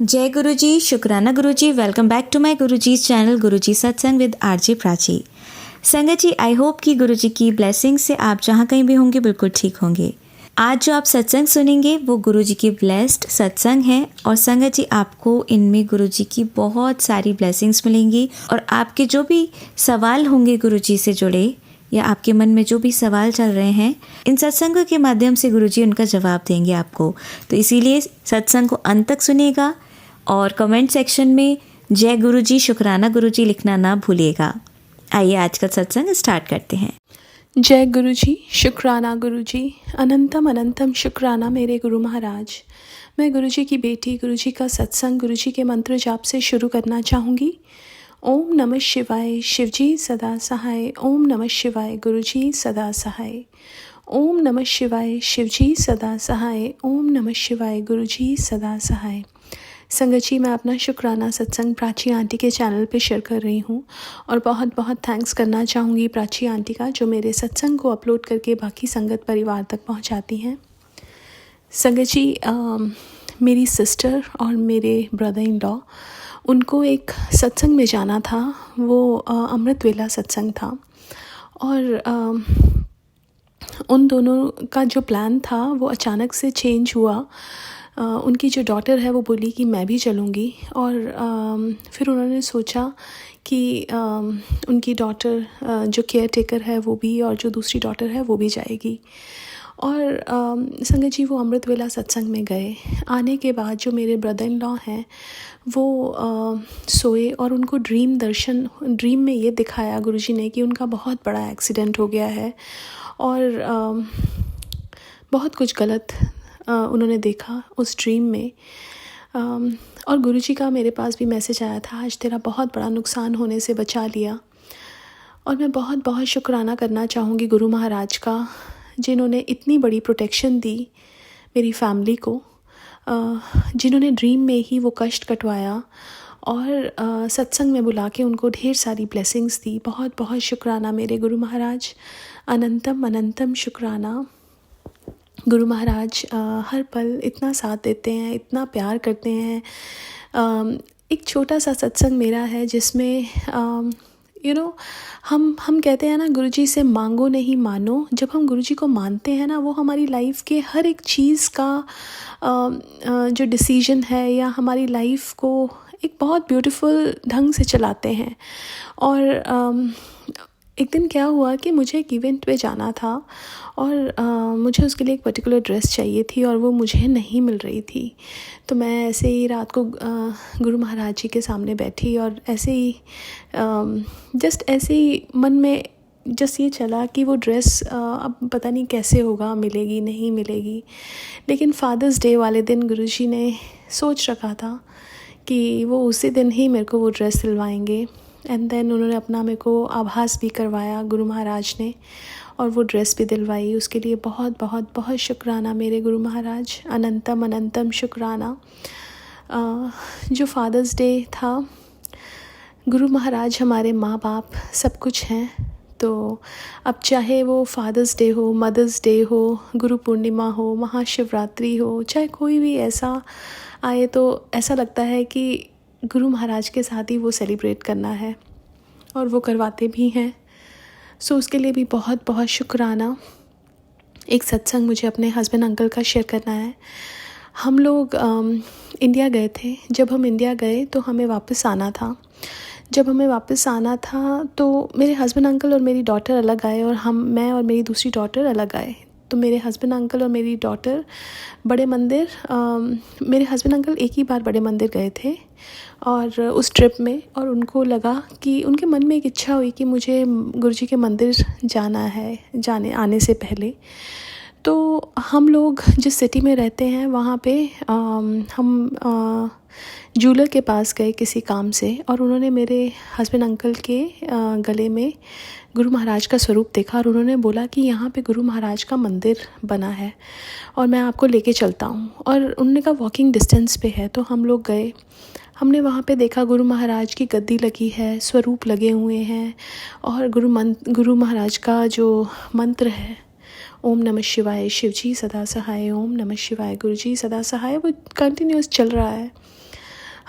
जय गुरु जी, शुक्राना गुरु जी। Welcome back to my Guru ji channel गुरु जी सत्संग विद आरजे प्राची। संगत जी, आई होप कि गुरु जी की ब्लेसिंग से आप जहाँ कहीं भी होंगे बिल्कुल ठीक होंगे। आज जो आप सत्संग सुनेंगे वो गुरु जी की ब्लेस्ड सत्संग है और संगत जी आपको इनमें गुरु जी की बहुत सारी ब्लेसिंग्स मिलेंगी और आपके जो भी सवाल होंगे गुरु जी से जुड़े या आपके मन में जो भी सवाल चल रहे हैं, इन सत्संगों के माध्यम से गुरुजी उनका जवाब देंगे आपको। तो इसीलिए सत्संग को अंत तक सुनिएगा और कमेंट सेक्शन में जय गुरुजी, शुक्राना गुरुजी लिखना ना भूलिएगा। आइए आज का सत्संग स्टार्ट करते हैं। जय गुरुजी, शुक्राना गुरुजी, अनंतम अनंतम शुक्राना मेरे गुरु महाराज। मैं गुरुजी की बेटी गुरुजी का सत्संग गुरुजी के मंत्र जाप से शुरू करना चाहूँगी। ओम नमः शिवाय, शिवजी सदा सहाय। ओम नमः शिवाय, गुरुजी सदा सहाय। ओम नमः शिवाय, शिवजी सदा सहाय। ओम नमः शिवाय, गुरुजी सदा सहाय। संगत जी, मैं अपना शुक्राना सत्संग प्राची आंटी के चैनल पे शेयर कर रही हूँ और बहुत बहुत थैंक्स करना चाहूँगी प्राची आंटी का, जो मेरे सत्संग को अपलोड करके बाकी संगत परिवार तक पहुँचाती हैं। संगत जी, मेरी सिस्टर और मेरे ब्रदर इन लॉ, उनको एक सत्संग में जाना था। वो अमृत वेला सत्संग था और उन दोनों का जो प्लान था वो अचानक से चेंज हुआ। उनकी जो डॉटर है वो बोली कि मैं भी चलूँगी और फिर उन्होंने सोचा कि उनकी डॉटर जो केयर टेकर है वो भी और जो दूसरी डॉटर है वो भी जाएगी। और संगत जी, वो अमृत वेला सत्संग में गए। आने के बाद जो मेरे ब्रदर इन लॉ हैं वो सोए और उनको ड्रीम में ये दिखाया गुरुजी ने कि उनका बहुत बड़ा एक्सीडेंट हो गया है और बहुत कुछ गलत उन्होंने देखा उस ड्रीम में। और गुरुजी का मेरे पास भी मैसेज आया था, आज तेरा बहुत बड़ा नुकसान होने से बचा लिया। और मैं बहुत बहुत शुक्राना करना चाहूँगी गुरु महाराज का, जिन्होंने इतनी बड़ी प्रोटेक्शन दी मेरी फैमिली को, जिन्होंने ड्रीम में ही वो कष्ट कटवाया और सत्संग में बुला के उनको ढेर सारी ब्लेसिंग्स दी। बहुत बहुत शुक्राना मेरे गुरु महाराज, अनंतम अनंतम शुक्राना। गुरु महाराज हर पल इतना साथ देते हैं, इतना प्यार करते हैं। एक छोटा सा सत्संग मेरा है जिसमें हम कहते हैं ना, गुरुजी से मांगो नहीं मानो। जब हम गुरुजी को मानते हैं ना, वो हमारी लाइफ के हर एक चीज़ का जो डिसीजन है या हमारी लाइफ को एक बहुत ब्यूटीफुल ढंग से चलाते हैं। और एक दिन क्या हुआ कि मुझे एक इवेंट पे जाना था और मुझे उसके लिए एक पर्टिकुलर ड्रेस चाहिए थी और वो मुझे नहीं मिल रही थी। तो मैं ऐसे ही रात को गुरु महाराज जी के सामने बैठी और ऐसे ही ऐसे ही मन में ये चला कि वो ड्रेस अब पता नहीं कैसे होगा, मिलेगी नहीं मिलेगी। लेकिन फादर्स डे वाले दिन गुरुजी ने सोच रखा था कि वो उसी दिन ही मेरे को वो ड्रेस सिलवाएंगे। एंड देन उन्होंने अपना मेरे को आभास भी करवाया गुरु महाराज ने और वो ड्रेस भी दिलवाई। उसके लिए बहुत बहुत बहुत शुक्राना मेरे गुरु महाराज, अनंतम अनंतम शुक्राना। जो फादर्स डे था, गुरु महाराज हमारे माँ बाप सब कुछ हैं। तो अब चाहे वो फादर्स डे हो, मदर्स डे हो, गुरु पूर्णिमा हो, महाशिवरात्रि हो, चाहे कोई भी ऐसा आए, तो ऐसा लगता है कि गुरु महाराज के साथ ही वो सेलिब्रेट करना है और वो करवाते भी हैं। सो उसके लिए भी बहुत बहुत शुक्राना। एक सत्संग मुझे अपने हस्बैंड अंकल का शेयर करना है। हम लोग इंडिया गए थे। जब हम इंडिया गए तो हमें वापस आना था। जब हमें वापस आना था तो मेरे हस्बैंड अंकल और मेरी डॉटर अलग आए और मैं और मेरी दूसरी डॉटर अलग आए। तो मेरे हस्बैंड अंकल और मेरी डॉटर बड़े मंदिर, मेरे हस्बैंड अंकल एक ही बार बड़े मंदिर गए थे और उस ट्रिप में, और उनको लगा कि उनके मन में एक इच्छा हुई कि मुझे गुरुजी के मंदिर जाना है आने से पहले। तो हम लोग जिस सिटी में रहते हैं वहाँ पे हम जूलर के पास गए किसी काम से और उन्होंने मेरे हस्बैंड अंकल के गले में गुरु महाराज का स्वरूप देखा और उन्होंने बोला कि यहाँ पे गुरु महाराज का मंदिर बना है और मैं आपको लेके चलता हूँ। और उन्होंने कहा वॉकिंग डिस्टेंस पे है। तो हम लोग गए। हमने वहाँ पे देखा गुरु महाराज की गद्दी लगी है, स्वरूप लगे हुए हैं और गुरु महाराज का जो मंत्र है, ओम नमः शिवाय, शिवजी सदा सहाय, ओम नमः शिवाय, गुरुजी सदा सहाय, वो कंटिन्यूस चल रहा है।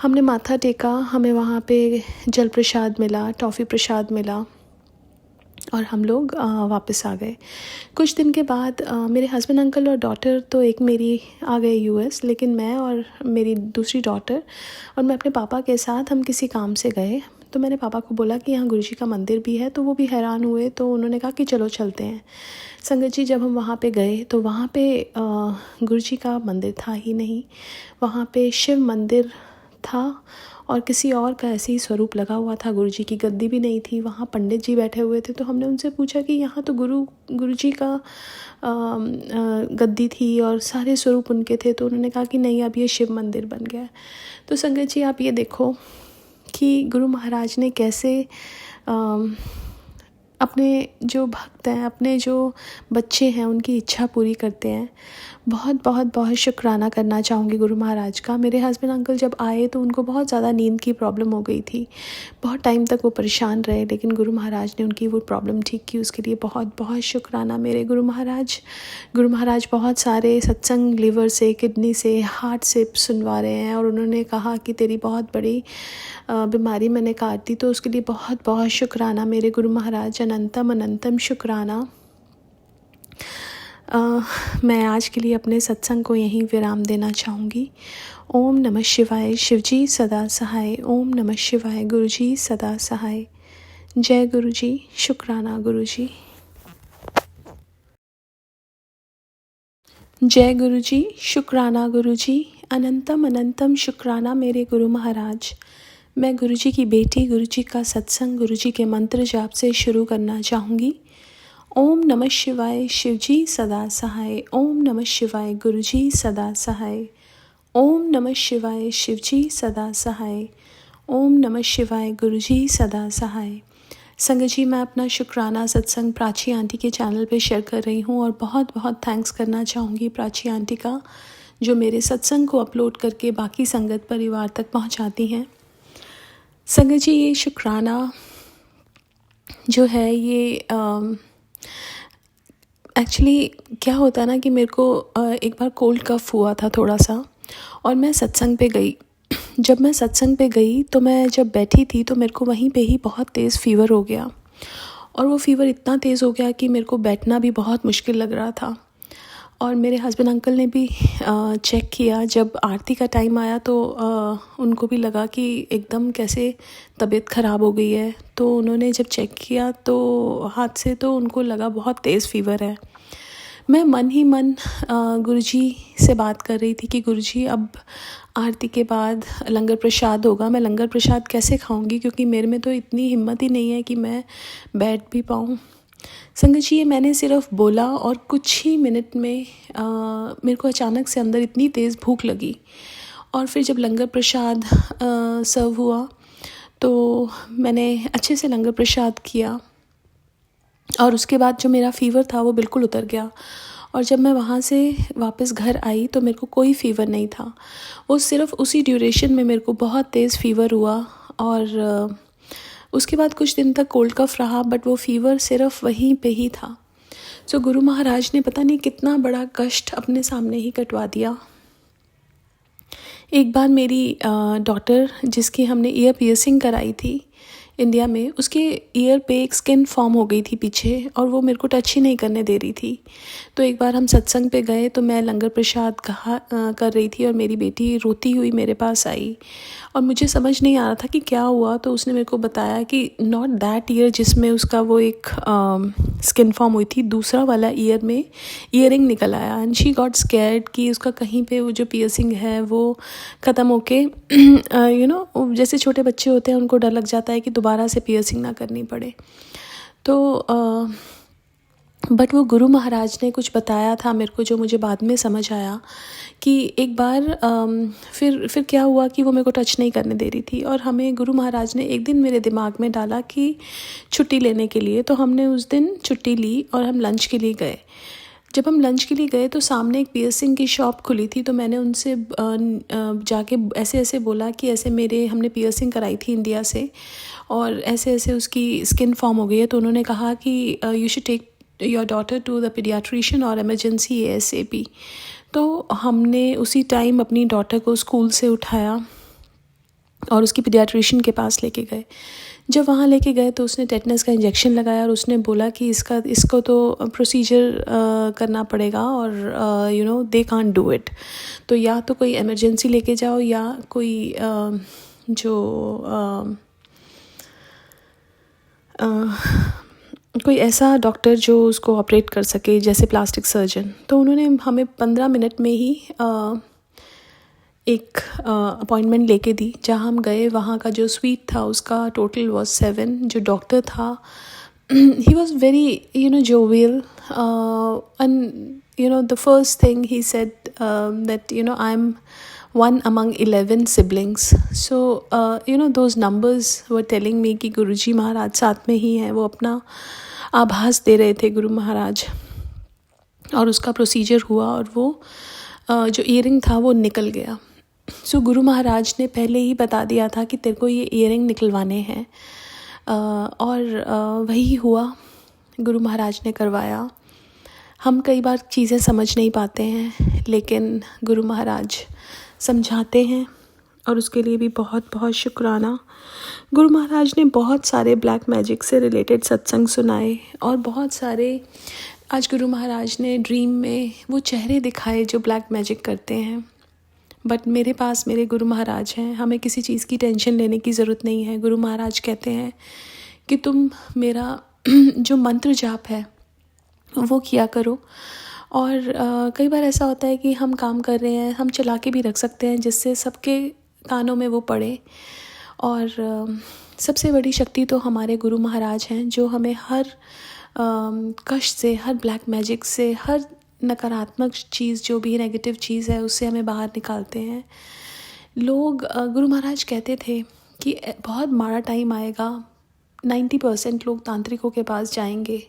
हमने माथा टेका, हमें वहाँ पे जल प्रसाद मिला, टॉफ़ी प्रसाद मिला और हम लोग वापस आ गए। कुछ दिन के बाद मेरे हस्बैंड, अंकल और डॉटर तो एक मेरी आ गए यूएस, लेकिन मैं और मेरी दूसरी डॉटर और मैं अपने पापा के साथ हम किसी काम से गए। तो मैंने पापा को बोला कि यहाँ गुरुजी का मंदिर भी है, तो वो भी हैरान हुए। तो उन्होंने कहा कि चलो चलते हैं। संगत जी, जब हम वहाँ पे गए तो वहाँ पे गुरुजी का मंदिर था ही नहीं, वहाँ पे शिव मंदिर था और किसी और का ऐसे ही स्वरूप लगा हुआ था। गुरुजी की गद्दी भी नहीं थी, वहाँ पंडित जी बैठे हुए थे। तो हमने उनसे पूछा कि यहाँ तो गुरुजी का गद्दी थी और सारे स्वरूप उनके थे। तो उन्होंने कहा कि नहीं, अब ये शिव मंदिर बन गया है। तो संगत जी, आप ये देखो कि गुरु महाराज ने कैसे अपने जो भक्त हैं, अपने जो बच्चे हैं, उनकी इच्छा पूरी करते हैं। बहुत बहुत बहुत शुक्राना करना चाहूँगी गुरु महाराज का। मेरे हस्बैंड अंकल जब आए तो उनको बहुत ज़्यादा नींद की प्रॉब्लम हो गई थी, बहुत टाइम तक वो परेशान रहे, लेकिन गुरु महाराज ने उनकी वो प्रॉब्लम ठीक की। उसके लिए बहुत बहुत शुक्राना मेरे गुरु महाराज। गुरु महाराज बहुत सारे सत्संग लिवर से, किडनी से, हार्ट से सुनवा रहे हैं और उन्होंने कहा कि तेरी बहुत बड़ी बीमारी मैंने काट दी। तो उसके लिए बहुत बहुत शुक्राना मेरे गुरु महाराज, अनंतम अनंतम शुक्राना। मैं आज के लिए अपने सत्संग को यहीं विराम देना चाहूँगी। ओम नमः शिवाय, शिवजी सदा सहाय। ओम नमः शिवाय, गुरुजी सदा सहाय। जय गुरुजी, शुक्राना गुरुजी। जय गुरुजी, शुक्राना गुरुजी। अनंतम अनंतम शुक्राना मेरे गुरु महाराज। मैं गुरुजी की बेटी, गुरुजी का सत्संग, गुरुजी के मंत्र जाप से शुरू करना चाहूँगी। ओम नमः शिवाय, शिवजी सदा सहाय। ओम नमः शिवाय, गुरुजी सदा सहाय। ओम नमः शिवाय, शिवजी सदा सहाय। ओम नमः शिवाय, गुरुजी सदा सहाय। संगत जी, मैं अपना शुक्राना सत्संग प्राची आंटी के चैनल पे शेयर कर रही हूँ और बहुत बहुत थैंक्स करना चाहूँगी प्राची आंटी का, जो मेरे सत्संग को अपलोड करके बाकी संगत परिवार तक पहुँचाती हैं। संगत जी, ये शुक्राना जो है ये एक्चुअली क्या होता है ना कि मेरे को एक बार कोल्ड कफ हुआ था थोड़ा सा और मैं सत्संग पे गई। जब मैं सत्संग पे गई तो मैं जब बैठी थी तो मेरे को वहीं पे ही बहुत तेज़ फ़ीवर हो गया और वो फ़ीवर इतना तेज़ हो गया कि मेरे को बैठना भी बहुत मुश्किल लग रहा था। और मेरे हस्बैंड अंकल ने भी चेक किया। जब आरती का टाइम आया तो उनको भी लगा कि एकदम कैसे तबीयत ख़राब हो गई है। तो उन्होंने जब चेक किया तो हाथ से तो उनको लगा बहुत तेज़ फ़ीवर है। मैं मन ही मन गुरुजी से बात कर रही थी कि गुरुजी, अब आरती के बाद लंगर प्रसाद होगा, मैं लंगर प्रसाद कैसे खाऊंगी, क्योंकि मेरे में तो इतनी हिम्मत ही नहीं है कि मैं बैठ भी पाऊँ। संगत जी, ये मैंने सिर्फ बोला और कुछ ही मिनट में मेरे को अचानक से अंदर इतनी तेज़ भूख लगी। और फिर जब लंगर प्रसाद सर्व हुआ तो मैंने अच्छे से लंगर प्रसाद किया और उसके बाद जो मेरा फ़ीवर था वो बिल्कुल उतर गया। और जब मैं वहाँ से वापस घर आई तो मेरे को कोई फ़ीवर नहीं था। वो सिर्फ उसी ड्यूरेशन में मेरे को बहुत तेज़ फ़ीवर हुआ और उसके बाद कुछ दिन तक कोल्ड कफ रहा, बट वो फ़ीवर सिर्फ वहीं पे ही था। सो गुरु महाराज ने पता नहीं कितना बड़ा कष्ट अपने सामने ही कटवा दिया। एक बार मेरी डॉटर, जिसकी हमने ईयर पियर्सिंग कराई थी इंडिया में, उसके ईयर पे एक स्किन फॉर्म हो गई थी पीछे और वो मेरे को टच ही नहीं करने दे रही थी। तो एक बार हम सत्संग पे गए तो मैं लंगर प्रसाद कर रही थी और मेरी बेटी रोती हुई मेरे पास आई और मुझे समझ नहीं आ रहा था कि क्या हुआ। तो उसने मेरे को बताया कि नॉट दैट ईयर जिसमें उसका वो एक स्किन फॉर्म हुई थी, दूसरा वाला ईयर में ईयरिंग निकल आया एंड शी गॉट स्कैर्ड कि उसका कहीं पे वो जो पियर्सिंग है वो ख़त्म होके जैसे छोटे बच्चे होते हैं उनको डर लग जाता है कि दोबारा से पियर्सिंग ना करनी पड़े। तो बट वो गुरु महाराज ने कुछ बताया था मेरे को, जो मुझे बाद में समझ आया कि एक बार फिर क्या हुआ कि वो मेरे को टच नहीं करने दे रही थी और हमें गुरु महाराज ने एक दिन मेरे दिमाग में डाला कि छुट्टी लेने के लिए। तो हमने उस दिन छुट्टी ली और हम लंच के लिए गए। जब हम लंच के लिए गए तो सामने एक पियर्सिंग की शॉप खुली थी। तो मैंने उनसे जाके ऐसे ऐसे बोला कि ऐसे हमने पियर्सिंग कराई थी इंडिया से और ऐसे ऐसे उसकी स्किन फॉर्म हो गई है। तो उन्होंने कहा कि you should take your daughter to the paediatrician और एमरजेंसी ASAP। तो हमने उसी टाइम अपनी डॉटर को स्कूल से उठाया और उसकी पीडियाट्रिशियन के पास लेके गए। जब वहाँ लेके गए तो उसने टेटनस का इंजेक्शन लगाया और उसने बोला कि इसको तो प्रोसीजर करना पड़ेगा और दे कांट डू इट। तो या तो कोई इमरजेंसी लेके जाओ या कोई कोई ऐसा डॉक्टर जो उसको ऑपरेट कर सके, जैसे प्लास्टिक सर्जन। तो उन्होंने हमें 15 मिनट में ही एक अपॉइंटमेंट लेके दी। जहाँ हम गए वहाँ का जो स्वीट था उसका टोटल वाज 7। जो डॉक्टर था he was very jovial, and the first thing he said that I'm one among 11 siblings. So those numbers were telling me कि गुरुजी महाराज साथ में ही हैं। वो अपना आभास दे रहे थे गुरु महाराज, और उसका प्रोसीजर हुआ और वो जो ईयरिंग था वो निकल गया। सो गुरु महाराज ने पहले ही बता दिया था कि तेरे को ये ईयरिंग निकलवाने हैं, और वही हुआ, गुरु महाराज ने करवाया। हम कई बार चीज़ें समझ नहीं पाते हैं, लेकिन गुरु महाराज समझाते हैं, और उसके लिए भी बहुत बहुत शुक्राना। गुरु महाराज ने बहुत सारे ब्लैक मैजिक से रिलेटेड सत्संग सुनाए, और बहुत सारे आज गुरु महाराज ने ड्रीम में वो चेहरे दिखाए जो ब्लैक मैजिक करते हैं। बट मेरे पास मेरे गुरु महाराज हैं, हमें किसी चीज़ की टेंशन लेने की ज़रूरत नहीं है। गुरु महाराज कहते हैं कि तुम मेरा जो मंत्र जाप है वो किया करो। और कई बार ऐसा होता है कि हम काम कर रहे हैं, हम चला के भी रख सकते हैं जिससे सबके कानों में वो पड़े। और सबसे बड़ी शक्ति तो हमारे गुरु महाराज हैं, जो हमें हर कष्ट से, हर ब्लैक मैजिक से, हर नकारात्मक चीज़ जो भी नेगेटिव चीज़ है उससे हमें बाहर निकालते हैं। लोग गुरु महाराज कहते थे कि बहुत माड़ा टाइम आएगा, 90% लोग तांत्रिकों के पास जाएंगे,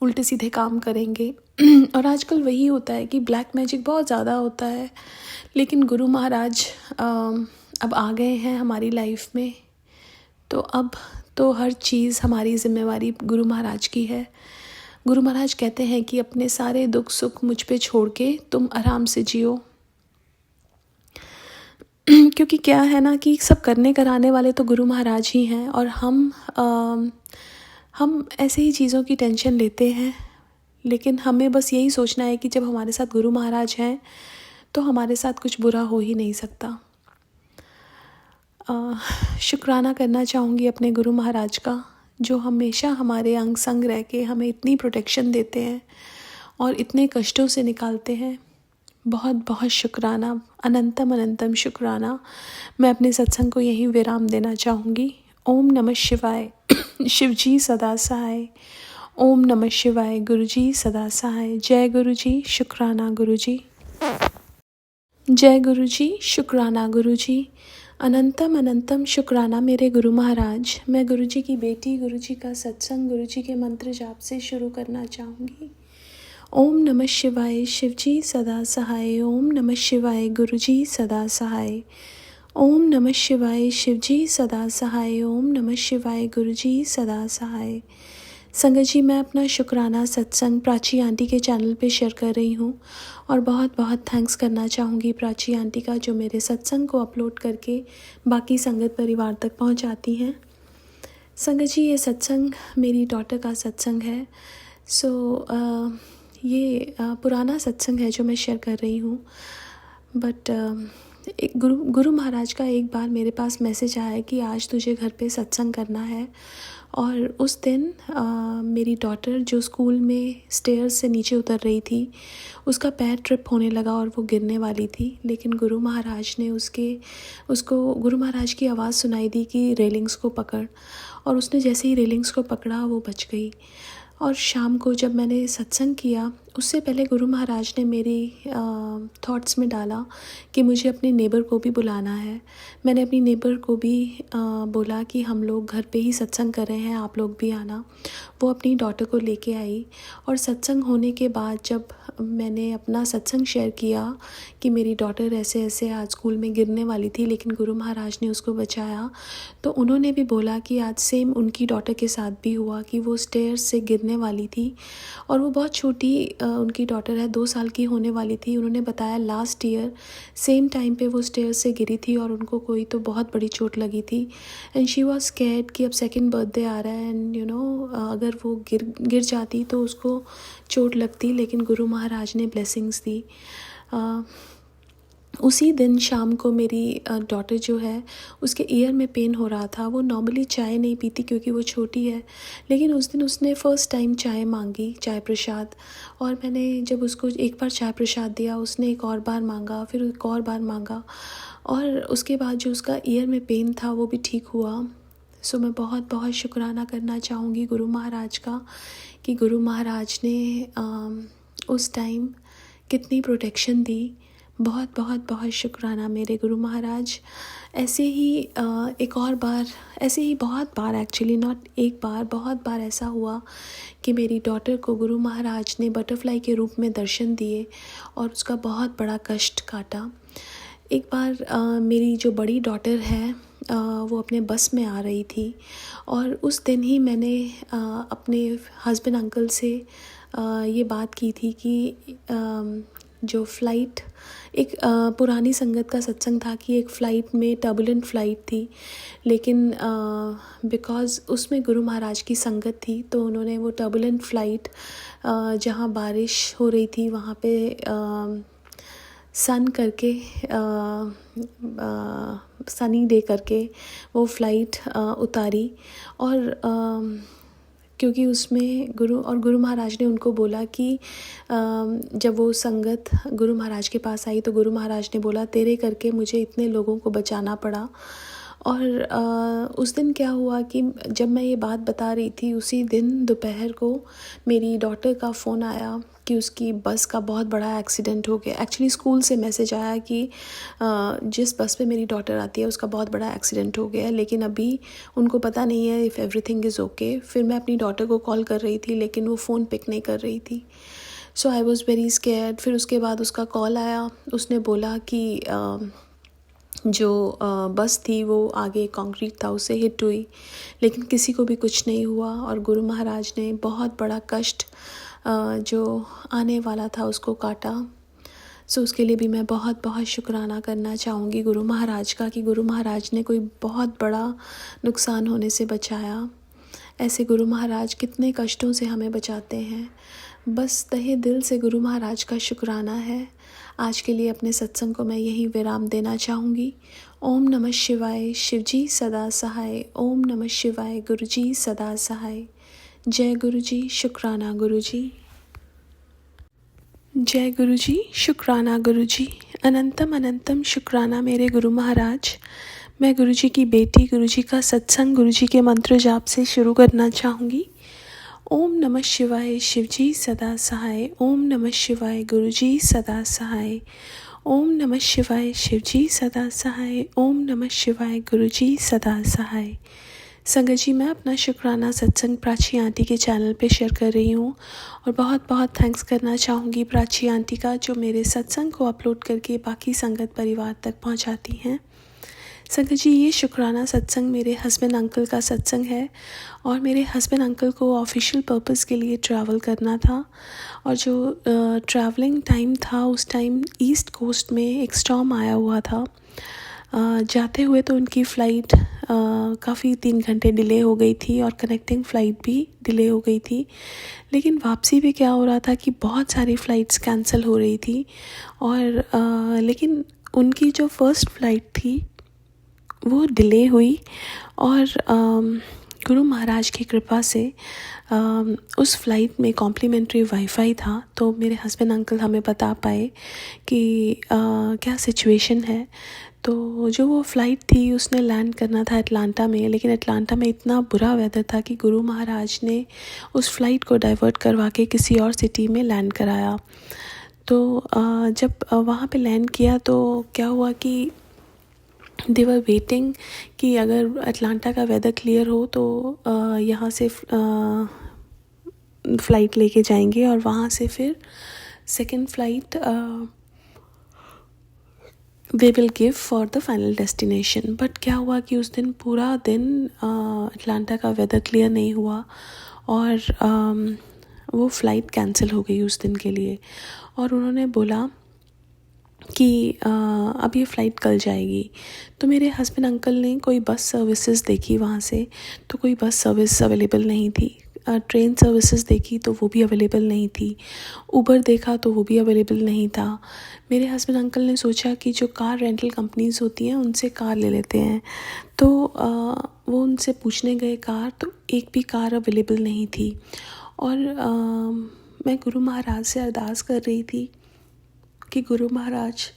उल्टे सीधे काम करेंगे। और आजकल वही होता है कि ब्लैक मैजिक बहुत ज़्यादा होता है। लेकिन गुरु महाराज अब आ गए हैं हमारी लाइफ में, तो अब तो हर चीज़ हमारी ज़िम्मेवारी गुरु महाराज की है। गुरु महाराज कहते हैं कि अपने सारे दुख सुख मुझ पे छोड़ के तुम आराम से जियो। क्योंकि क्या है ना कि सब करने कराने वाले तो गुरु महाराज ही हैं, और हम ऐसे ही चीज़ों की टेंशन लेते हैं। लेकिन हमें बस यही सोचना है कि जब हमारे साथ गुरु महाराज हैं तो हमारे साथ कुछ बुरा हो ही नहीं सकता। शुक्राना करना चाहूँगी अपने गुरु महाराज का, जो हमेशा हमारे अंग संग रह के हमें इतनी प्रोटेक्शन देते हैं और इतने कष्टों से निकालते हैं। बहुत बहुत शुक्राना, अनंतम अनंतम शुक्राना। मैं अपने सत्संग को यहीं विराम देना चाहूँगी। ओम नमः शिवाय। शिवजी सदा सहाय। ओम नमः शिवाय। गुरुजी सदा सहाय। जय गुरुजी। शुक्राना गुरुजी। जय गुरुजी। शुक्राना गुरुजी। अनंतम अनंतम शुक्राना मेरे गुरु महाराज। मैं गुरुजी की बेटी, गुरुजी का सत्संग गुरुजी के मंत्र जाप से शुरू करना चाहूँगी। ओम नमः शिवाय। शिवजी सदा सहाय। ओम नमः शिवाय। गुरुजी सदा सहाय। ओम नमः शिवाय। शिवजी सदा सहाय। ओम नमः शिवाय। गुरुजी सदा सहाय। संगत जी, मैं अपना शुक्राना सत्संग प्राची आंटी के चैनल पे शेयर कर रही हूँ, और बहुत बहुत थैंक्स करना चाहूँगी प्राची आंटी का, जो मेरे सत्संग को अपलोड करके बाकी संगत परिवार तक पहुँचाती हैं। संगत जी, ये सत्संग मेरी डॉटर का सत्संग है। ये पुराना सत्संग है जो मैं शेयर कर रही हूँ। बट एक गुरु महाराज का एक बार मेरे पास मैसेज आया कि आज तुझे घर पे सत्संग करना है। और उस दिन मेरी डॉटर जो स्कूल में स्टेयर्स से नीचे उतर रही थी, उसका पैर ट्रिप होने लगा और वो गिरने वाली थी। लेकिन गुरु महाराज ने उसको गुरु महाराज की आवाज़ सुनाई दी कि रेलिंग्स को पकड़, और उसने जैसे ही रेलिंग्स को पकड़ा वो बच गई। और शाम को जब मैंने सत्संग किया, उससे पहले गुरु महाराज ने मेरी थॉट्स में डाला कि मुझे अपने नेबर को भी बुलाना है। मैंने अपनी नेबर को भी बोला कि हम लोग घर पे ही सत्संग कर रहे हैं, आप लोग भी आना। वो अपनी डॉटर को लेके आई, और सत्संग होने के बाद जब मैंने अपना सत्संग शेयर किया कि मेरी डॉटर ऐसे ऐसे आज स्कूल में गिरने वाली थी लेकिन गुरु महाराज ने उसको बचाया, तो उन्होंने भी बोला कि आज सेम उनकी डॉटर के साथ भी हुआ कि वो स्टेयर्स से गिरने वाली थी, और वो बहुत छोटी उनकी डॉटर है 2 साल की होने वाली थी। उन्होंने बताया लास्ट ईयर सेम टाइम पे वो स्टेयर से गिरी थी और उनको कोई तो बहुत बड़ी चोट लगी थी एंड शी वाज स्कैर्ड कि अब सेकंड बर्थडे आ रहा है एंड अगर वो गिर जाती तो उसको चोट लगती, लेकिन गुरु महाराज ने ब्लेसिंग्स दी। उसी दिन शाम को मेरी डॉटर जो है उसके ईयर में पेन हो रहा था। वो नॉर्मली चाय नहीं पीती क्योंकि वो छोटी है, लेकिन उस दिन उसने फ़र्स्ट टाइम चाय मांगी, चाय प्रसाद। और मैंने जब उसको एक बार चाय प्रसाद दिया, उसने एक और बार मांगा, फिर एक और बार मांगा और उसके बाद जो उसका ईयर में पेन था वो भी ठीक हुआ। सो मैं बहुत बहुत शुक्राना करना चाहूँगी गुरु महाराज का कि गुरु महाराज ने उस टाइम कितनी प्रोटेक्शन दी। बहुत बहुत बहुत शुक्राना मेरे गुरु महाराज। ऐसे ही एक और बार, ऐसे ही बहुत बार, एक्चुअली नॉट एक बार, बहुत बार ऐसा हुआ कि मेरी डॉटर को गुरु महाराज ने बटरफ्लाई के रूप में दर्शन दिए और उसका बहुत बड़ा कष्ट काटा। एक बार मेरी जो बड़ी डॉटर है वो अपने बस में आ रही थी और उस दिन ही मैंने अपने हस्बैंड अंकल से ये बात की थी कि जो फ़्लाइट, एक पुरानी संगत का सत्संग था कि एक फ़्लाइट में टर्बुलेंट फ़्लाइट थी, लेकिन बिकॉज़ उसमें गुरु महाराज की संगत थी तो उन्होंने वो टर्बुलेंट फ़्लाइट जहाँ बारिश हो रही थी वहाँ पे सनी डे करके वो फ़्लाइट उतारी। और क्योंकि उसमें गुरु महाराज ने उनको बोला कि जब वो संगत गुरु महाराज के पास आई तो गुरु महाराज ने बोला तेरे करके मुझे इतने लोगों को बचाना पड़ा। और उस दिन क्या हुआ कि जब मैं ये बात बता रही थी उसी दिन दोपहर को मेरी डॉटर का फ़ोन आया कि उसकी बस का बहुत बड़ा एक्सीडेंट हो गया। एक्चुअली स्कूल से मैसेज आया कि जिस बस पे मेरी डॉटर आती है उसका बहुत बड़ा एक्सीडेंट हो गया है, लेकिन अभी उनको पता नहीं है इफ़ एवरीथिंग इज़ ओके। फिर मैं अपनी डॉटर को कॉल कर रही थी लेकिन वो फ़ोन पिक नहीं कर रही थी। सो आई वॉज़ वेरी स्कैर्ड। फिर उसके बाद उसका कॉल आया, उसने बोला कि जो बस थी वो आगे कंक्रीट था उससे हिट हुई, लेकिन किसी को भी कुछ नहीं हुआ और गुरु महाराज ने बहुत बड़ा कष्ट जो आने वाला था उसको काटा। सो उसके लिए भी मैं बहुत बहुत शुक्राना करना चाहूँगी गुरु महाराज का कि गुरु महाराज ने कोई बहुत बड़ा नुकसान होने से बचाया। ऐसे गुरु महाराज कितने कष्टों से हमें बचाते हैं। बस तहे दिल से गुरु महाराज का शुक्राना है। आज के लिए अपने सत्संग को मैं यहीं विराम देना चाहूँगी। ओम नमः शिवाय, शिवजी सदा सहाय। ओम नमः शिवाय, गुरुजी सदा सहाय। जय गुरुजी, शुक्राना गुरुजी। जय गुरुजी, शुक्राना गुरुजी। अनंतम अनंतम शुक्राना मेरे गुरु महाराज। मैं गुरुजी की बेटी, गुरुजी का सत्संग गुरुजी के मंत्र जाप से शुरू करना चाहूँगी। ओम नमः शिवाय, शिवजी सदा सहाय। ओम नमः शिवाय, गुरुजी सदा सहाय। ओम नमः शिवाय, शिवजी सदा सहाय। ओम नमः शिवाय, गुरुजी सदा सहाय। संगत जी, मैं अपना शुक्राना सत्संग प्राची आंटी के चैनल पे शेयर कर रही हूँ और बहुत बहुत थैंक्स करना चाहूँगी प्राची आंटी का जो मेरे सत्संग को अपलोड करके बाकी संगत परिवार तक पहुँचाती हैं। संगत जी, ये शुक्राना सत्संग मेरे हस्बैंड अंकल का सत्संग है और मेरे हस्बैंड अंकल को ऑफिशियल पर्पस के लिए ट्रैवल करना था और जो ट्रैवलिंग टाइम था उस टाइम ईस्ट कोस्ट में एक स्टॉर्म आया हुआ था। जाते हुए तो उनकी फ़्लाइट काफ़ी 3 घंटे डिले हो गई थी और कनेक्टिंग फ़्लाइट भी डिले हो गई थी, लेकिन वापसी भी क्या हो रहा था कि बहुत सारी फ़्लाइट्स कैंसिल हो रही थी और लेकिन उनकी जो फ़र्स्ट फ़्लाइट थी वो डिले हुई और गुरु महाराज की कृपा से उस फ़्लाइट में कॉम्प्लीमेंट्री वाईफाई था, तो मेरे हस्बैंड अंकल हमें बता पाए कि क्या सिचुएशन है। तो जो वो फ़्लाइट थी उसने लैंड करना था अटलांटा में, लेकिन अटलांटा में इतना बुरा वेदर था कि गुरु महाराज ने उस फ़्लाइट को डाइवर्ट करवा के किसी और सिटी में लैंड कराया। तो जब वहाँ पे लैंड किया तो क्या हुआ कि दे वर वेटिंग कि अगर अटलांटा का वेदर क्लियर हो तो यहाँ से फ़्लाइट लेके जाएंगे और वहाँ से फिर second flight way will give for the final destination. But क्या हुआ कि उस दिन पूरा दिन अटलांटा का वेदर क्लियर नहीं हुआ और वो फ़्लाइट कैंसिल हो गई उस दिन के लिए, और उन्होंने बोला कि अब ये फ़्लाइट कल जाएगी। तो मेरे हस्बैंड अंकल ने कोई बस सर्विसेज देखी वहाँ से, तो कोई बस सर्विस अवेलेबल नहीं थी। ट्रेन सर्विसेज देखी तो वो भी अवेलेबल नहीं थी। उबर देखा तो वो भी अवेलेबल नहीं था। मेरे हस्बैंड अंकल ने सोचा कि जो कार रेंटल कंपनीज़ होती हैं उनसे कार ले लेते हैं। तो वो उनसे पूछने गए कार, तो एक भी कार अवेलेबल नहीं थी। और मैं गुरु महाराज से अरदास कर रही थी कि गुरु महाराज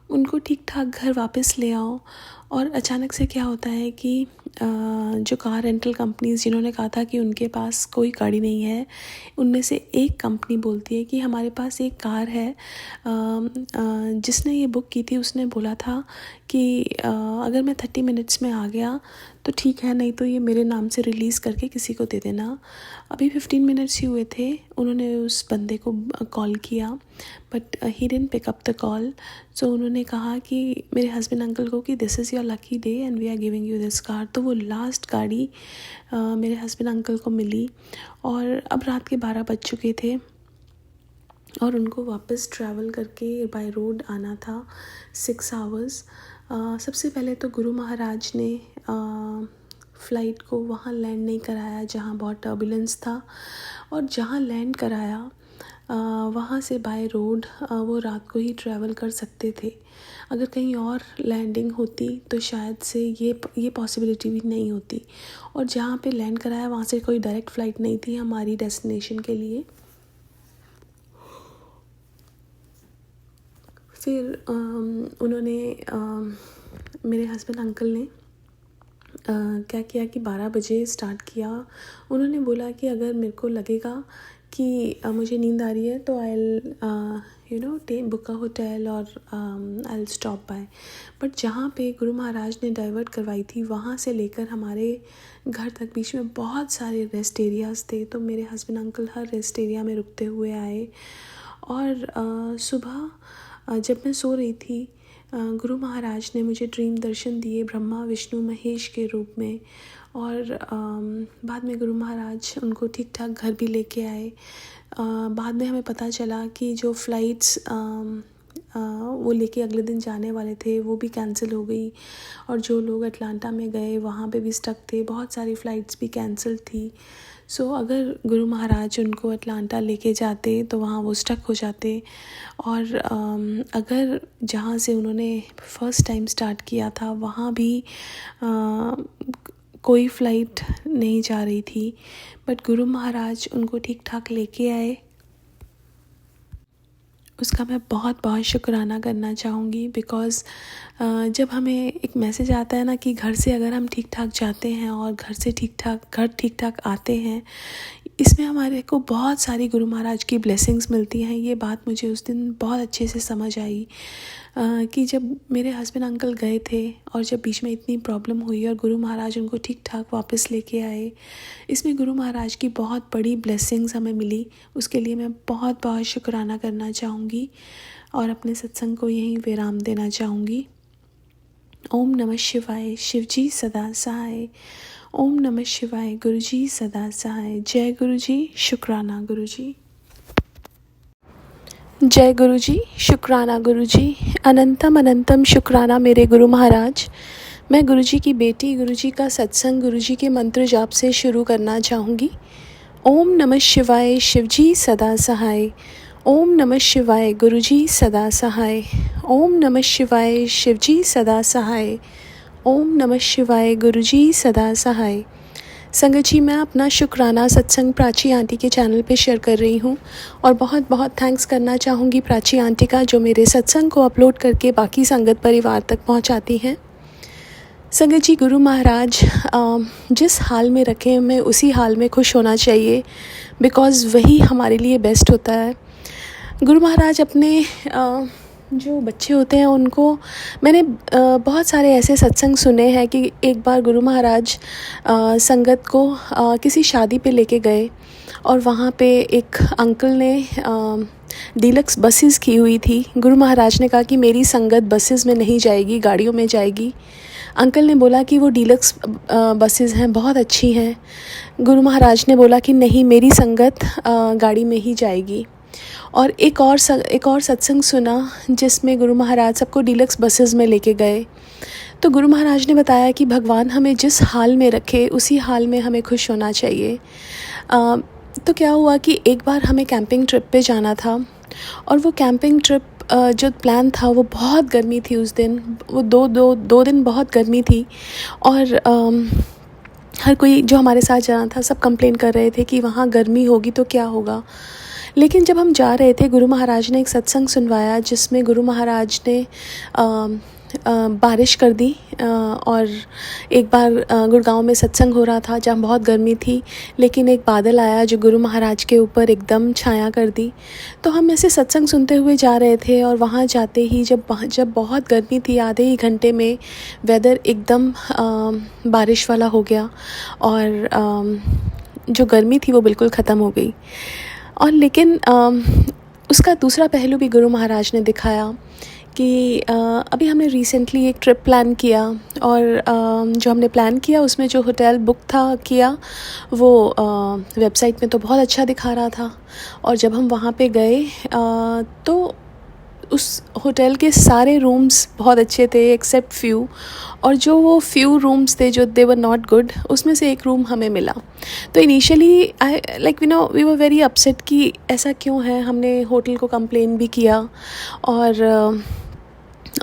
उनको ठीक ठाक घर वापस ले आओ। और अचानक से क्या होता है कि जो कार रेंटल कंपनीज़ जिन्होंने कहा था कि उनके पास कोई गाड़ी नहीं है, उनमें से एक कंपनी बोलती है कि हमारे पास एक कार है। जिसने ये बुक की थी उसने बोला था कि अगर मैं 30 मिनट्स में आ गया तो ठीक है, नहीं तो ये मेरे नाम से रिलीज़ करके किसी को दे देना। अभी 15 मिनट्स ही हुए थे, उन्होंने उस बंदे को कॉल किया, but he didn't pick up the call. So उन्होंने कहा कि मेरे हस्बैंड अंकल को कि this is your lucky day and we are giving you this car. तो वो लास्ट गाड़ी मेरे हस्बैंड अंकल को मिली, और अब रात के 12 बज चुके थे और उनको वापस ट्रैवल करके बाय रोड आना था 6 आवर्स। सबसे पहले तो गुरु महाराज ने फ़्लाइट को वहाँ लैंड नहीं कराया जहाँ बहुत टर्बुलेंस था, और जहाँ लैंड कराया वहाँ से बाय रोड वो रात को ही ट्रैवल कर सकते थे। अगर कहीं और लैंडिंग होती तो शायद से ये पॉसिबिलिटी भी नहीं होती। और जहाँ पे लैंड कराया वहाँ से कोई डायरेक्ट फ़्लाइट नहीं थी हमारी डेस्टिनेशन के लिए। फिर उन्होंने मेरे हस्बैंड अंकल ने क्या किया कि 12 बजे स्टार्ट किया। उन्होंने बोला कि अगर मेरे को लगेगा कि मुझे नींद आ रही है तो आई बुक अ होटल और आई स्टॉप बाय। बट जहाँ पे गुरु महाराज ने डाइवर्ट करवाई थी वहाँ से लेकर हमारे घर तक बीच में बहुत सारे रेस्ट एरियाज़ थे, तो मेरे हस्बैंड अंकल हर रेस्ट एरिया में रुकते हुए आए। और सुबह जब मैं सो रही थी गुरु महाराज ने मुझे ड्रीम दर्शन दिए ब्रह्मा विष्णु महेश के रूप में। और बाद में गुरु महाराज उनको ठीक ठाक घर भी लेके आए। बाद में हमें पता चला कि जो फ़्लाइट्स वो लेके अगले दिन जाने वाले थे वो भी कैंसिल हो गई, और जो लोग अटलांटा में गए वहाँ पे भी स्टक थे, बहुत सारी फ़्लाइट्स भी कैंसिल थी। सो अगर गुरु महाराज उनको अटलांटा लेके जाते तो वहाँ वो स्टक हो जाते। और अगर जहाँ से उन्होंने फ़र्स्ट टाइम स्टार्ट किया था वहाँ भी कोई फ़्लाइट नहीं जा रही थी, बट गुरु महाराज उनको ठीक ठाक लेके आए। उसका मैं बहुत बहुत शुक्राना करना चाहूँगी, बिकॉज़ जब हमें एक मैसेज आता है ना कि घर से अगर हम ठीक ठाक जाते हैं और घर ठीक ठाक आते हैं, इसमें हमारे को बहुत सारी गुरु महाराज की ब्लेसिंग्स मिलती हैं। ये बात मुझे उस दिन बहुत अच्छे से समझ आई कि जब मेरे हस्बैंड अंकल गए थे और जब बीच में इतनी प्रॉब्लम हुई और गुरु महाराज उनको ठीक ठाक वापस लेके आए, इसमें गुरु महाराज की बहुत बड़ी ब्लेसिंग्स हमें मिली। उसके लिए मैं बहुत बहुत शुक्राना करना चाहूँगी और अपने सत्संग को यहीं विराम देना चाहूँगी। ओम नमः शिवाय, शिवजी सदा सहाय। ओम नमः शिवाय, गुरुजी सदा सहाय। जय गुरुजी, शुक्राना गुरुजी। जय गुरुजी, शुक्राना गुरुजी। अनंतम अनंतम शुक्राना मेरे गुरु महाराज। मैं गुरुजी की बेटी, गुरुजी का सत्संग गुरुजी के मंत्र जाप से शुरू करना चाहूँगी। ओम नमः शिवाय, शिवजी सदा सहाय। ओम नमः शिवाय, गुरुजी सदा सहाय। ओम नमः शिवाय, शिवजी सदा सहाय। ओम नमः शिवाय, गुरुजी सदा सहाय। संगत जी, मैं अपना शुक्राना सत्संग प्राची आंटी के चैनल पे शेयर कर रही हूँ और बहुत बहुत थैंक्स करना चाहूँगी प्राची आंटी का, जो मेरे सत्संग को अपलोड करके बाकी संगत परिवार तक पहुँचाती हैं। संगत जी, गुरु महाराज जिस हाल में रखें हमें उसी हाल में खुश होना चाहिए, बिकॉज़ वही हमारे लिए बेस्ट होता है। गुरु महाराज अपने जो बच्चे होते हैं उनको, मैंने बहुत सारे ऐसे सत्संग सुने हैं कि एक बार गुरु महाराज संगत को किसी शादी पे लेके गए और वहाँ पे एक अंकल ने डीलक्स बसेस की हुई थी। गुरु महाराज ने कहा कि मेरी संगत बसेस में नहीं जाएगी, गाड़ियों में जाएगी। अंकल ने बोला कि वो डीलक्स बसेस हैं, बहुत अच्छी हैं। गुरु महाराज ने बोला कि नहीं, मेरी संगत गाड़ी में ही जाएगी। और एक और सत्संग सुना जिसमें गुरु महाराज सबको डीलक्स बसेस में लेके गए। तो गुरु महाराज ने बताया कि भगवान हमें जिस हाल में रखे उसी हाल में हमें खुश होना चाहिए। तो क्या हुआ कि एक बार हमें कैंपिंग ट्रिप पे जाना था, और वो कैंपिंग ट्रिप जो प्लान था वो बहुत गर्मी थी उस दिन। वो दो दिन बहुत गर्मी थी, और हर कोई जो हमारे साथ जाना था सब कंप्लेन कर रहे थे कि वहाँ गर्मी होगी तो क्या होगा। लेकिन जब हम जा रहे थे, गुरु महाराज ने एक सत्संग सुनवाया जिसमें गुरु महाराज ने बारिश कर दी। और एक बार गुड़गांव में सत्संग हो रहा था जहाँ बहुत गर्मी थी, लेकिन एक बादल आया जो गुरु महाराज के ऊपर एकदम छाया कर दी। तो हम ऐसे सत्संग सुनते हुए जा रहे थे, और वहाँ जाते ही जब बहुत गर्मी थी, आधे ही घंटे में वेदर एकदम बारिश वाला हो गया, और जो गर्मी थी वो बिल्कुल ख़त्म हो गई। और लेकिन उसका दूसरा पहलू भी गुरु महाराज ने दिखाया कि अभी हमने रिसेंटली एक ट्रिप प्लान किया, और जो हमने प्लान किया उसमें जो होटल बुक किया वो वेबसाइट में तो बहुत अच्छा दिखा रहा था। और जब हम वहाँ पे गए तो उस होटल के सारे रूम्स बहुत अच्छे थे एक्सेप्ट फ्यू, और जो वो फ्यू रूम्स थे जो दे वर नॉट गुड, उसमें से एक रूम हमें मिला। तो initially we were very upset कि ऐसा क्यों है। हमने होटल को कंप्लेन भी किया, और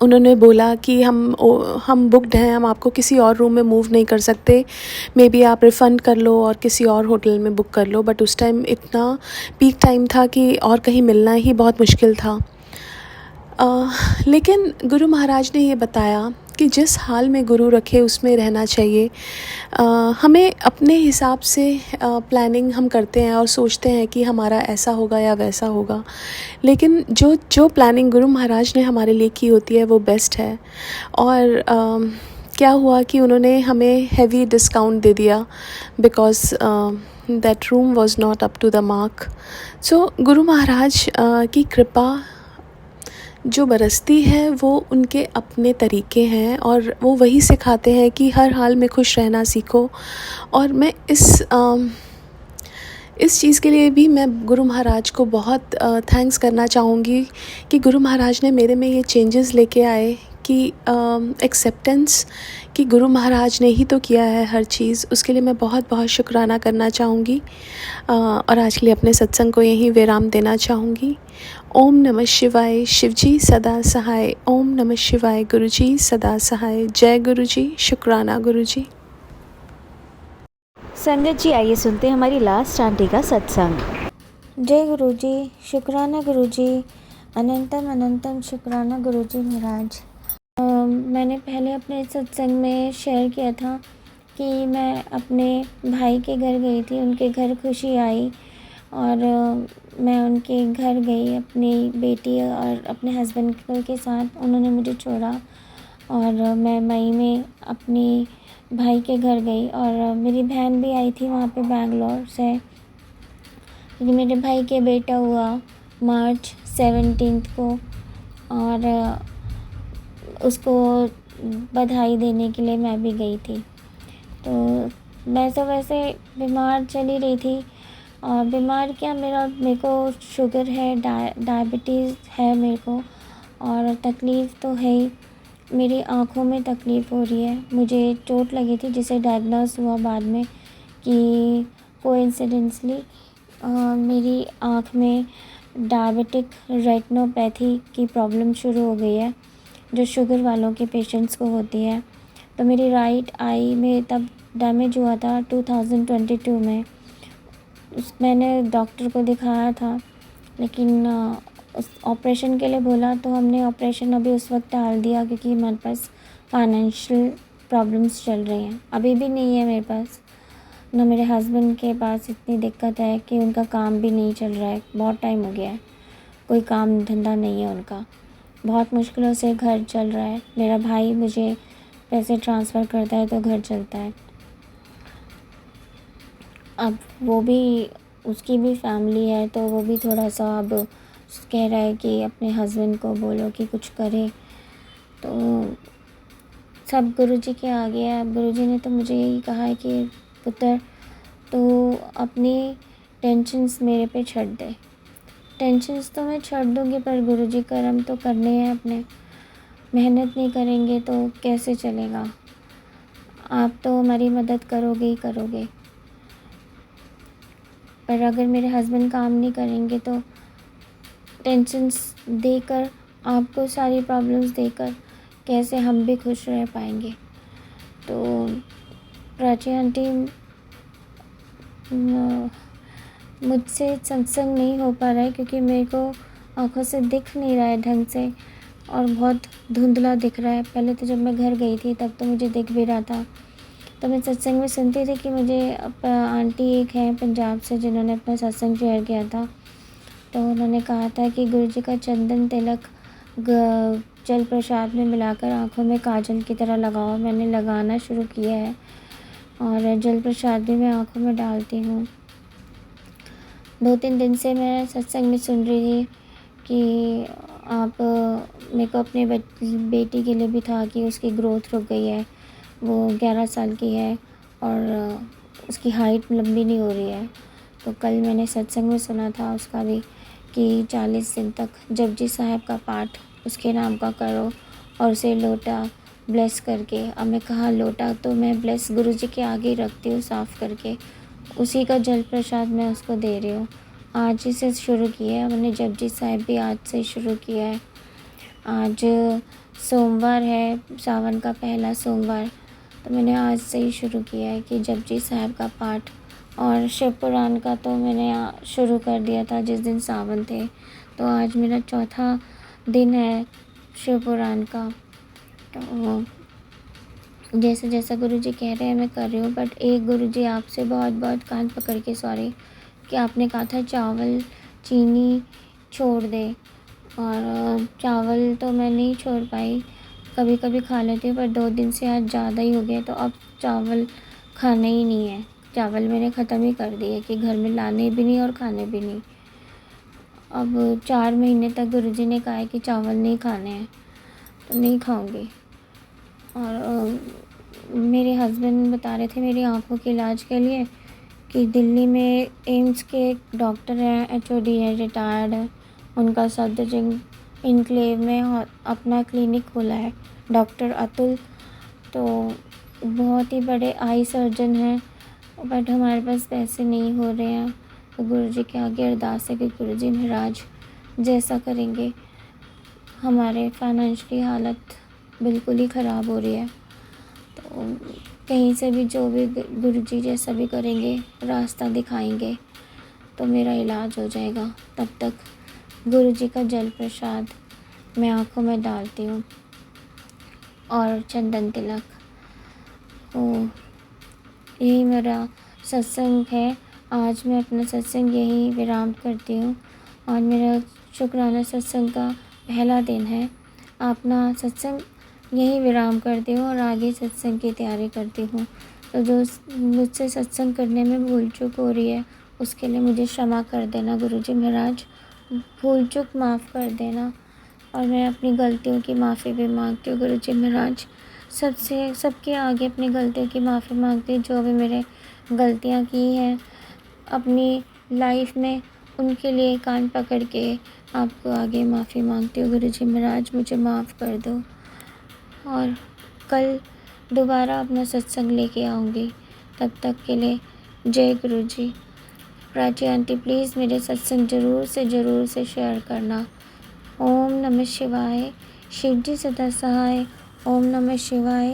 उन्होंने बोला कि हम बुकड हैं, हम आपको किसी और रूम में मूव नहीं कर सकते, मे बी आप रिफ़ंड कर लो और किसी और होटल में बुक कर लो। बट उस टाइम इतना पीक टाइम था कि और कहीं मिलना ही बहुत मुश्किल था। लेकिन गुरु महाराज ने ये बताया कि जिस हाल में गुरु रखे उसमें रहना चाहिए। हमें अपने हिसाब से प्लानिंग हम करते हैं और सोचते हैं कि हमारा ऐसा होगा या वैसा होगा, लेकिन जो प्लानिंग गुरु महाराज ने हमारे लिए की होती है वो बेस्ट है। और क्या हुआ कि उन्होंने हमें हेवी डिस्काउंट दे दिया because that room was not up to the mark. So Guru Maharaj की कृपा जो बरसती है वो उनके अपने तरीके हैं, और वो वही सिखाते हैं कि हर हाल में खुश रहना सीखो। और मैं इस चीज़ के लिए भी मैं गुरु महाराज को बहुत थैंक्स करना चाहूँगी कि गुरु महाराज ने मेरे में ये चेंजेस लेके आए कि एक्सेप्टेंस कि गुरु महाराज ने ही तो किया है हर चीज़। उसके लिए मैं बहुत बहुत शुक्राना करना चाहूँगी, और आज के लिए अपने सत्संग को यहीं विराम देना चाहूँगी। ओम नमः शिवाय, शिवजी सदा सहाय। ओम नमः शिवाय, गुरुजी सदा सहाय। जय गुरुजी, शुक्राना गुरुजी। संगत जी, आइए सुनते हैं हमारी लास्ट आंटी का सत्संग। जय गुरुजी, शुक्राना गुरुजी, अनंतम अनंतम शुक्राना गुरुजी महाराज। मैंने पहले अपने सत्संग में शेयर किया था कि मैं अपने भाई के घर गई थी, उनके घर खुशी आई, और मैं उनके घर गई अपनी बेटी और अपने हस्बैंड के साथ। उन्होंने मुझे छोड़ा और मैं मई में अपनी भाई के घर गई, और मेरी बहन भी आई थी वहाँ पे बैंगलोर से, क्योंकि मेरे भाई के बेटा हुआ मार्च 17 को, और उसको बधाई देने के लिए मैं भी गई थी। तो मैं तो वैसे बीमार चली रही थी, और बीमार क्या, मेरे को शुगर है, डायबिटीज़ है मेरे को, और तकलीफ़ तो है ही। मेरी आँखों में तकलीफ़ हो रही है। मुझे चोट लगी थी जिसे डायग्नोस हुआ बाद में कि कोइंसिडेंटली मेरी आँख में डायबिटिक रेटिनोपैथी की प्रॉब्लम शुरू हो गई है, जो शुगर वालों के पेशेंट्स को होती है। तो मेरी राइट आई में तब डैमेज हुआ था 2022 में। मैंने डॉक्टर को दिखाया था, लेकिन उस ऑपरेशन के लिए बोला, तो हमने ऑपरेशन अभी उस वक्त टाल दिया क्योंकि हमारे पास फाइनेंशियल प्रॉब्लम्स चल रही हैं। अभी भी नहीं है मेरे पास, ना मेरे हस्बैंड के पास इतनी दिक्कत है कि उनका काम भी नहीं चल रहा है। बहुत टाइम हो गया है, कोई काम धंधा नहीं है उनका, बहुत मुश्किलों से घर चल रहा है। मेरा भाई मुझे पैसे ट्रांसफ़र करता है तो घर चलता है। अब वो भी, उसकी भी फैमिली है, तो वो भी थोड़ा सा अब कह रहा है कि अपने हस्बैंड को बोलो कि कुछ करे। तो सब गुरुजी के आगे है। अब गुरुजी ने तो मुझे यही कहा है कि पुत्र तो अपनी टेंशन्स मेरे पे छोड़ दे। टेंशन्स तो मैं छोड़ दूँगी पर गुरुजी कर्म तो करने हैं अपने। मेहनत नहीं करेंगे तो कैसे चलेगा। आप तो हमारी मदद करोगे ही करोगे, पर अगर मेरे हस्बैंड काम नहीं करेंगे तो टेंशन्स देकर, आपको सारी प्रॉब्लम्स देकर कैसे हम भी खुश रह पाएंगे। तो प्राची आंटी, मुझसे सत्संग नहीं हो पा रहा है क्योंकि मेरे को आँखों से दिख नहीं रहा है ढंग से और बहुत धुंधला दिख रहा है। पहले तो जब मैं घर गई थी तब तो मुझे दिख भी रहा था। तो मैं सत्संग में सुनती थी कि मुझे आंटी एक हैं पंजाब से जिन्होंने अपना सत्संग शेयर किया था। तो उन्होंने कहा था कि गुरुजी का चंदन तिलक जल प्रसाद में मिलाकर आँखों में काजल की तरह लगाओ। मैंने लगाना शुरू किया है और जल प्रसाद भी मैं आँखों में डालती हूँ। 2-3 दिन से मैं सत्संग में सुन रही थी कि आप, मेरे को अपने बेटी के लिए भी था कि उसकी ग्रोथ रुक गई है, वो 11 साल की है और उसकी हाइट लंबी नहीं हो रही है। तो कल मैंने सत्संग में सुना था उसका भी कि 40 दिन तक जपजी साहब का पाठ उसके नाम का करो और उसे लोटा ब्लेस करके। अब मैं कहा लोटा तो मैं ब्लेस गुरुजी के आगे ही रखती हूँ साफ़ करके, उसी का जल प्रसाद मैं उसको दे रही हूँ। आज ही से शुरू किया है मैंने, जपजी साहब भी आज से शुरू किया है। आज सोमवार है, सावन का पहला सोमवार, तो मैंने आज से ही शुरू किया है कि जपजी साहब का पाठ। और शिव पुराण का तो मैंने शुरू कर दिया था जिस दिन सावन थे। तो आज मेरा चौथा दिन है शिव पुराण का। तो जैसे जैसा गुरुजी कह रहे हैं मैं कर रही हूँ। बट एक गुरुजी आपसे बहुत बहुत कान पकड़ के सॉरी कि आपने कहा था चावल चीनी छोड़ दे, और चावल तो मैं नहीं छोड़ पाई, कभी कभी खा लेती हूँ पर 2 दिन से आज ज़्यादा ही हो गया। तो अब चावल खाना ही नहीं है, चावल मैंने ख़त्म ही कर दिए कि घर में लाने भी नहीं और खाने भी नहीं। अब 4 महीने तक गुरुजी ने कहा है कि चावल नहीं खाने हैं तो नहीं खाऊंगी। और मेरे हस्बैंड बता रहे थे मेरी आँखों के इलाज के लिए कि दिल्ली में एम्स के एक डॉक्टर हैं, HOD है, रिटायर्ड है, उनका सफदरजंग इनक्लेव में अपना क्लिनिक खोला है, डॉक्टर अतुल। तो बहुत ही बड़े आई सर्जन हैं, बट हमारे पास पैसे नहीं हो रहे हैं। तो गुरुजी के आगे अरदास है कि गुरुजी महाराज जैसा करेंगे। हमारे फाइनेंशियली हालत बिल्कुल ही ख़राब हो रही है। तो कहीं से भी जो भी गुरुजी जैसा भी करेंगे, रास्ता दिखाएंगे तो मेरा इलाज हो जाएगा। तब तक गुरुजी का जल प्रसाद मैं आँखों में डालती हूँ और चंदन तिलक। तो यही मेरा सत्संग है। आज मैं अपना सत्संग यही विराम करती हूँ और मेरा शुक्राना सत्संग का पहला दिन है। अपना सत्संग यही विराम करती हूँ और आगे सत्संग की तैयारी करती हूँ। तो जो मुझसे सत्संग करने में भूल चूक हो रही है उसके लिए मुझे क्षमा कर देना गुरुजी महाराज, भूल चूक माफ़ कर देना। और मैं अपनी गलतियों की माफ़ी भी मांगती हूँ गुरुजी महाराज, सबके आगे अपनी गलतियों की माफ़ी मांगती हूँ। जो भी मेरे गलतियाँ की हैं अपनी लाइफ में उनके लिए कान पकड़ के आपको आगे माफ़ी मांगती हूँ। गुरुजी महाराज मुझे माफ़ कर दो और कल दोबारा अपना सत्संग लेके आऊँगी। तब तक के लिए जय गुरुजी। प्राची आंटी प्लीज़ मेरे सत्संग ज़रूर से शेयर करना। ओम नमः शिवाय, शिव जी सदा सहाय। ओम नमः शिवाय,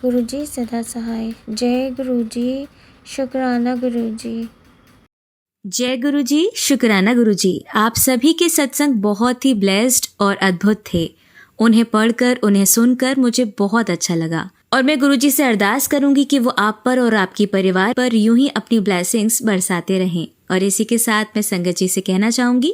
गुरुजी सदा सहाय। जय गुरुजी, शुक्राना गुरुजी। जय गुरुजी, शुक्राना गुरुजी। आप सभी के सत्संग बहुत ही ब्लेस्ड और अद्भुत थे। उन्हें पढ़कर, उन्हें सुनकर मुझे बहुत अच्छा लगा और मैं गुरुजी से अरदास करूंगी कि वो आप पर और आपकी परिवार पर यूं ही अपनी ब्लेसिंग्स बरसाते रहें। और इसी के साथ मैं संगत जी से कहना चाहूंगी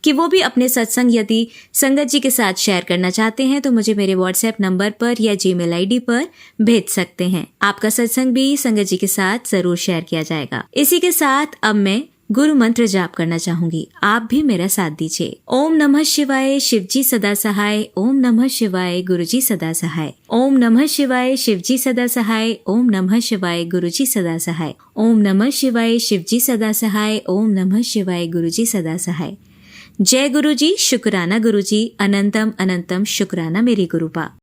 कि वो भी अपने सत्संग यदि संगत जी के साथ शेयर करना चाहते हैं तो मुझे मेरे व्हाट्सएप नंबर पर या जीमेल आईडी पर भेज सकते हैं। आपका सत्संग भी संगत जी के साथ जरूर शेयर किया जाएगा। इसी के साथ अब मैं गुरु मंत्र जाप करना चाहूंगी, आप भी मेरा साथ दीजिए। ओम नमः शिवाय, शिवजी सदा सहाय। ओम नमः शिवाय, गुरुजी सदा सहाय। ओम नमः शिवाय, शिवजी सदा सहाय। ओम नमः शिवाय, गुरुजी सदा सहाय। ओम नमः शिवाय, शिवजी सदा सहाय। ओम नमः शिवाय, गुरुजी सदा सहाय। जय गुरुजी, शुक्राना गुरुजी, अनंतम अनंतम शुक्राना मेरी गुरुपा।